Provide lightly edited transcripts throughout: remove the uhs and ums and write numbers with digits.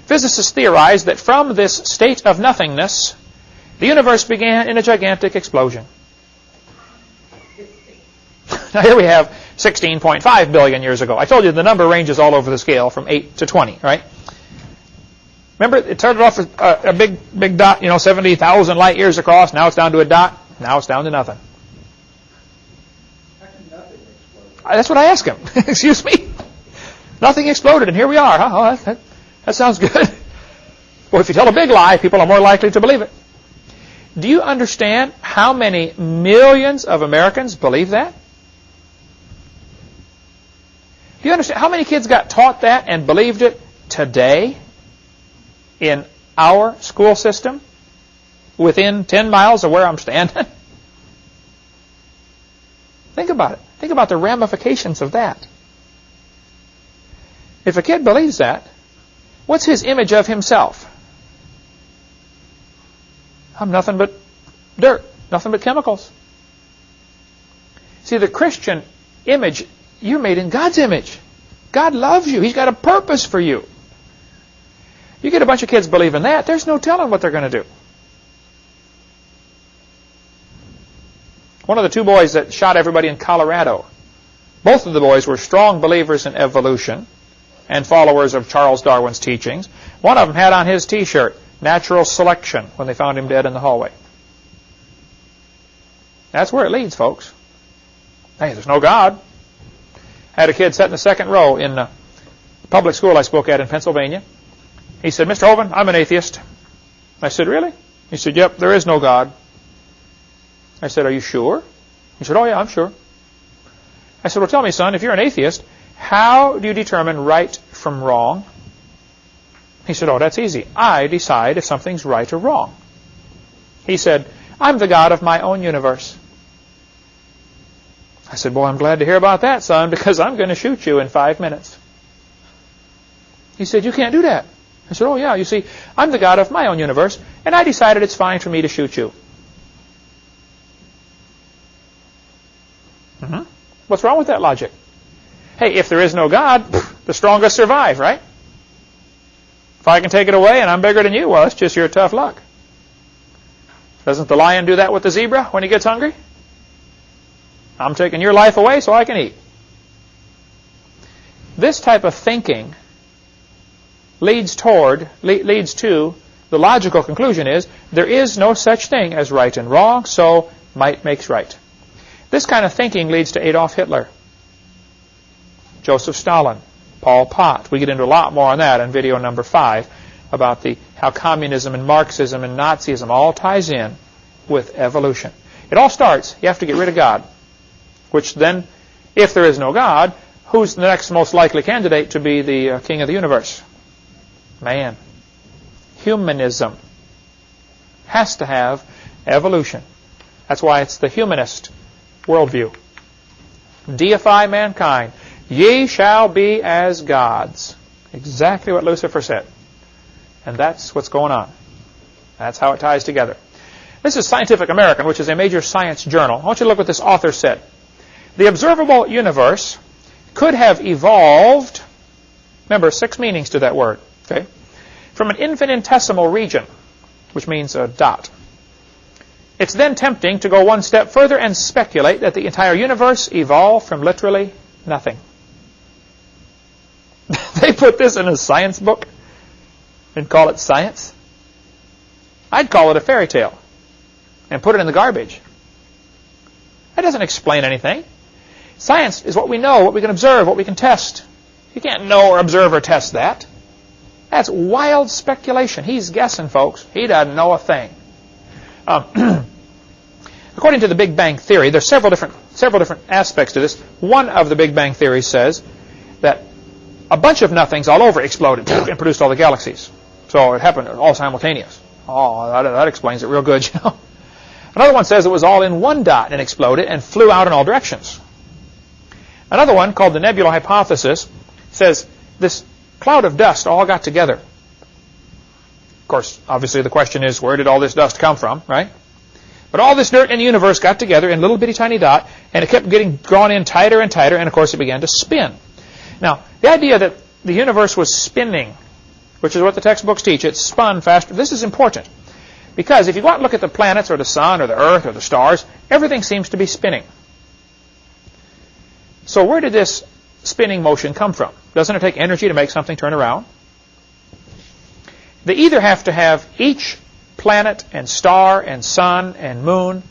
Physicists theorize that from this state of nothingness, the universe began in a gigantic explosion. Now here we have 16.5 billion years ago. I told you the number ranges all over the scale from 8 to 20, right? Remember, it started off with a big dot, 70,000 light years across. Now it's down to a dot. Now it's down to nothing. How can nothing explode? That's what I asked him. Excuse me? Nothing exploded, and here we are. Huh? Oh, that sounds good. Well, if you tell a big lie, people are more likely to believe it. Do you understand how many millions of Americans believe that? Do you understand how many kids got taught that and believed it today in our school system within 10 miles of where I'm standing? Think about it. Think about the ramifications of that. If a kid believes that, what's his image of himself? I'm nothing but dirt, nothing but chemicals. See, the Christian image, you're made in God's image. God loves you. He's got a purpose for you. You get a bunch of kids believing that, there's no telling what they're going to do. One of the two boys that shot everybody in Colorado, both of the boys were strong believers in evolution and followers of Charles Darwin's teachings. One of them had on his T-shirt, natural selection, when they found him dead in the hallway. That's where it leads, folks. Hey, there's no God. I had a kid sat in the second row in a public school I spoke at in Pennsylvania. He said, Mr. Hovind, I'm an atheist. I said, really? He said, yep, there is no God. I said, are you sure? He said, oh yeah, I'm sure. I said, well, tell me, son, if you're an atheist, how do you determine right from wrong? He said, oh, that's easy. I decide if something's right or wrong. He said, I'm the God of my own universe. I said, well, I'm glad to hear about that, son, because I'm going to shoot you in 5 minutes. He said, you can't do that. I said, oh, yeah, you see, I'm the God of my own universe, and I decided it's fine for me to shoot you. What's wrong with that logic? Hey, if there is no God, the strongest survive, right? If I can take it away and I'm bigger than you, well, it's just your tough luck. Doesn't the lion do that with the zebra when he gets hungry? I'm taking your life away so I can eat. This type of thinking leads to the logical conclusion is there is no such thing as right and wrong, so might makes right. This kind of thinking leads to Adolf Hitler, Joseph Stalin, Pol Pot. We get into a lot more on that in video number 5 about how communism and Marxism and Nazism all ties in with evolution. It all starts, you have to get rid of God, which then, if there is no God, who's the next most likely candidate to be the king of the universe? Man. Humanism has to have evolution. That's why it's the humanist worldview. Deify mankind. Ye shall be as gods. Exactly what Lucifer said. And that's what's going on. That's how it ties together. This is Scientific American, which is a major science journal. I want you to look what this author said. The observable universe could have evolved, remember, 6 meanings to that word, okay, from an infinitesimal region, which means a dot. It's then tempting to go one step further and speculate that the entire universe evolved from literally nothing. They put this in a science book and call it science. I'd call it a fairy tale and put it in the garbage. That doesn't explain anything. Science is what we know, what we can observe, what we can test. You can't know or observe or test that. That's wild speculation. He's guessing, folks. He doesn't know a thing. According to the Big Bang Theory, there's several different aspects to this. One of the Big Bang Theory says that a bunch of nothings all over exploded and produced all the galaxies. So it happened all simultaneous. Oh, that explains it real good, you know. Another one says it was all in one dot and exploded and flew out in all directions. Another one, called the nebula hypothesis, says this cloud of dust all got together. Of course, obviously the question is, where did all this dust come from, right? But all this dirt in the universe got together in a little bitty tiny dot, and it kept getting drawn in tighter and tighter, and of course it began to spin. Now, the idea that the universe was spinning which is what the textbooks teach. It's spun faster. This is important because if you go out and look at the planets or the sun or the earth or the stars, everything seems to be spinning. So where did this spinning motion come from? Doesn't it take energy to make something turn around? They either have to have each planet and star and sun and moon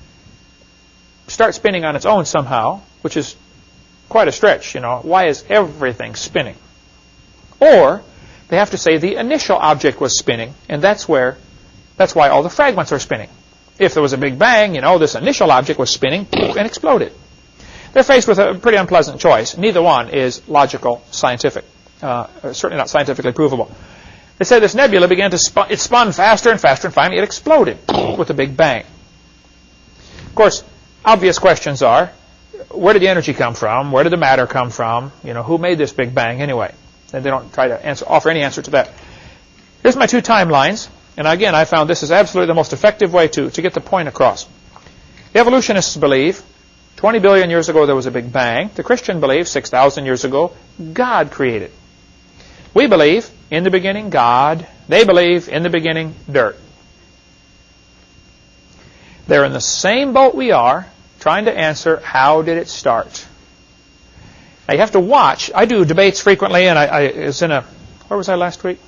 start spinning on its own somehow, which is quite a stretch, you know. Why is everything spinning? Or they have to say the initial object was spinning, and that's why all the fragments are spinning. If there was a big bang, you know, this initial object was spinning and exploded. They're faced with a pretty unpleasant choice. Neither one is logical, scientific, certainly not scientifically provable. They say this nebula began to spun. It spun faster and faster, and finally it exploded with a big bang. Of course, obvious questions are, where did the energy come from? Where did the matter come from? You know, who made this big bang anyway? And they don't try to offer any answer to that. Here's my two timelines. And again, I found this is absolutely the most effective way to get the point across. The evolutionists believe 20 billion years ago there was a big bang. The Christian believes 6,000 years ago God created. We believe in the beginning God. They believe in the beginning dirt. They're in the same boat we are, trying to answer how did it start. Now you have to watch. I do debates frequently, and I was in where was I last week?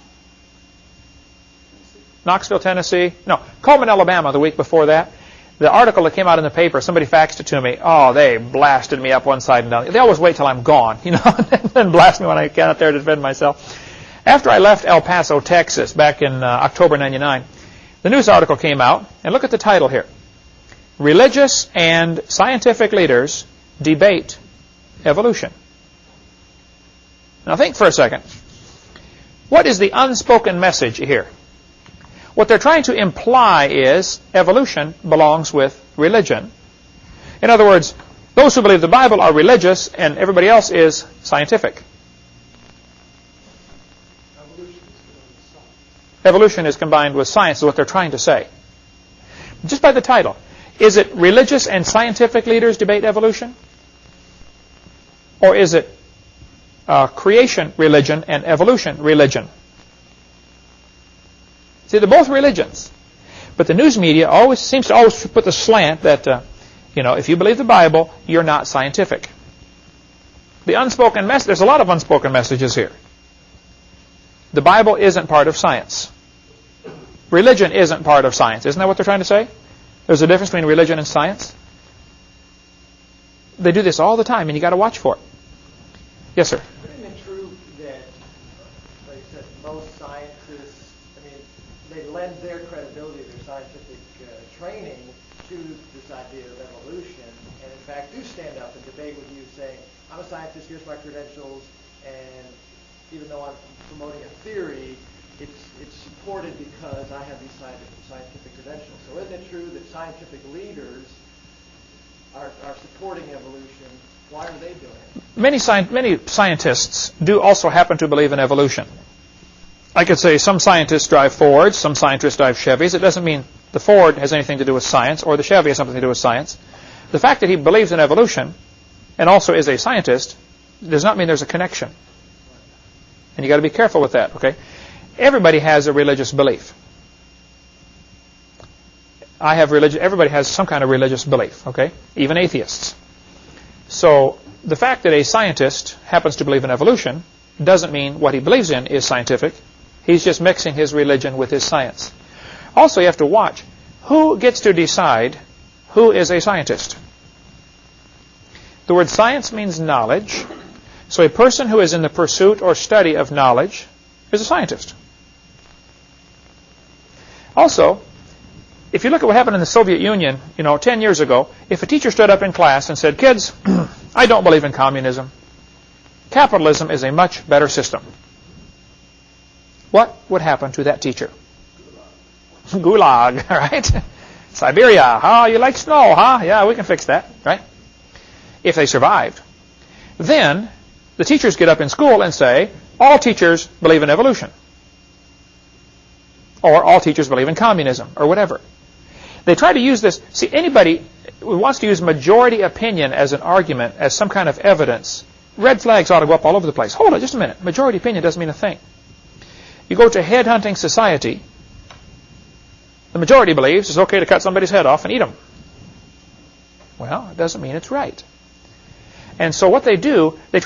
Knoxville, Tennessee. No, Coleman, Alabama the week before that. The article that came out in the paper, somebody faxed it to me. Oh, they blasted me up one side and down. They always wait till I'm gone, you know, and then blast me when I get out there to defend myself. After I left El Paso, Texas, back in October 99, the news article came out, and look at the title here. Religious and scientific leaders debate evolution. Now think for a second. What is the unspoken message here? What they're trying to imply is evolution belongs with religion. In other words, those who believe the Bible are religious and everybody else is scientific. Evolution is combined with science is what they're trying to say. Just by the title. Is it religious and scientific leaders debate evolution? Or is it creation religion and evolution religion? See, they're both religions. But the news media seems to always put the slant that, if you believe the Bible, you're not scientific. The unspoken message, there's a lot of unspoken messages here. The Bible isn't part of science. Religion isn't part of science. Isn't that what they're trying to say? There's a difference between religion and science. They do this all the time, and you got to watch for it. Yes, sir. Isn't it true that, like I said, most scientists, they lend their credibility, their scientific training to this idea of evolution, and in fact do stand up and debate with you, saying, "I'm a scientist. Here's my credentials," and even though I'm promoting a theory, it's supported because I have these scientific credentials. So isn't it true that scientific leaders are supporting evolution? Why are they doing it? Many scientists do also happen to believe in evolution. I could say some scientists drive Fords, some scientists drive Chevys. It doesn't mean the Ford has anything to do with science or the Chevy has something to do with science. The fact that he believes in evolution and also is a scientist does not mean there's a connection. And you got to be careful with that, okay? Everybody has a religious belief. Everybody has some kind of religious belief, okay? Even atheists. So the fact that a scientist happens to believe in evolution doesn't mean what he believes in is scientific. He's just mixing his religion with his science. Also, you have to watch who gets to decide who is a scientist. The word science means knowledge. So a person who is in the pursuit or study of knowledge is a scientist. Also, if you look at what happened in the Soviet Union, 10 years ago, if a teacher stood up in class and said, "Kids, I don't believe in communism. Capitalism is a much better system," what would happen to that teacher? Gulag, right? Siberia, you like snow, huh? Yeah, we can fix that, right? If they survived. Then the teachers get up in school and say, all teachers believe in evolution. Or all teachers believe in communism, or whatever. They try to use this. See, anybody who wants to use majority opinion as an argument, as some kind of evidence, red flags ought to go up all over the place. Hold on just a minute. Majority opinion doesn't mean a thing. You go to head-hunting society, the majority believes it's okay to cut somebody's head off and eat them. Well, it doesn't mean it's right. And so what they do, they try